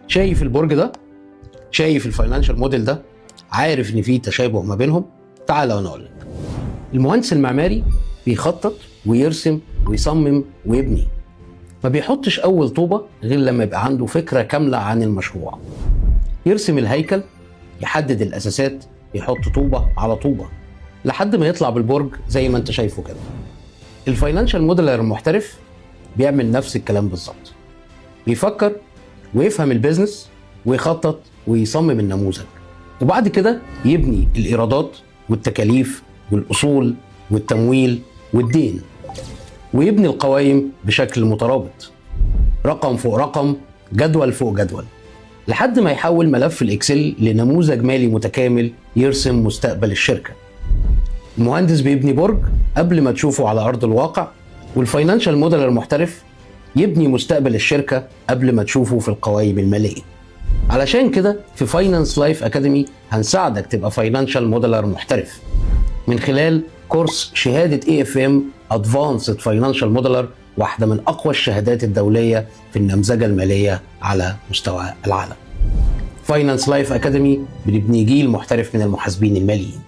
شايف البرج ده؟ شايف الفاينانشال موديل ده؟ عارف ان في تشابه ما بينهم؟ تعال وانا اقول لك. المهندس المعماري بيخطط ويرسم ويصمم ويبني، ما بيحطش اول طوبه غير لما يبقى عنده فكره كامله عن المشروع. يرسم الهيكل، يحدد الاساسات، يحط طوبه على طوبه لحد ما يطلع بالبرج زي ما انت شايفه كده. الفاينانشال موديلر المحترف بيعمل نفس الكلام بالظبط، بيفكر ويفهم البيزنس ويخطط ويصمم النموذج، وبعد كده يبني الإيرادات والتكاليف والأصول والتمويل والدين، ويبني القوائم بشكل مترابط، رقم فوق رقم، جدول فوق جدول، لحد ما يحول ملف الإكسل لنموذج مالي متكامل يرسم مستقبل الشركة. المهندس بيبني برج قبل ما تشوفه على أرض الواقع، والفاينانشال موديلر المحترف يبني مستقبل الشركة قبل ما تشوفه في القوائم المالية. علشان كده في فاينانس لايف أكاديمي هنساعدك تبقى فاينانشال موديلر محترف من خلال كورس شهادة AFM Advanced Financial Modeler، واحدة من أقوى الشهادات الدولية في النمذجة المالية على مستوى العالم. فاينانس لايف أكاديمي بنبني جيل محترف من المحاسبين الماليين.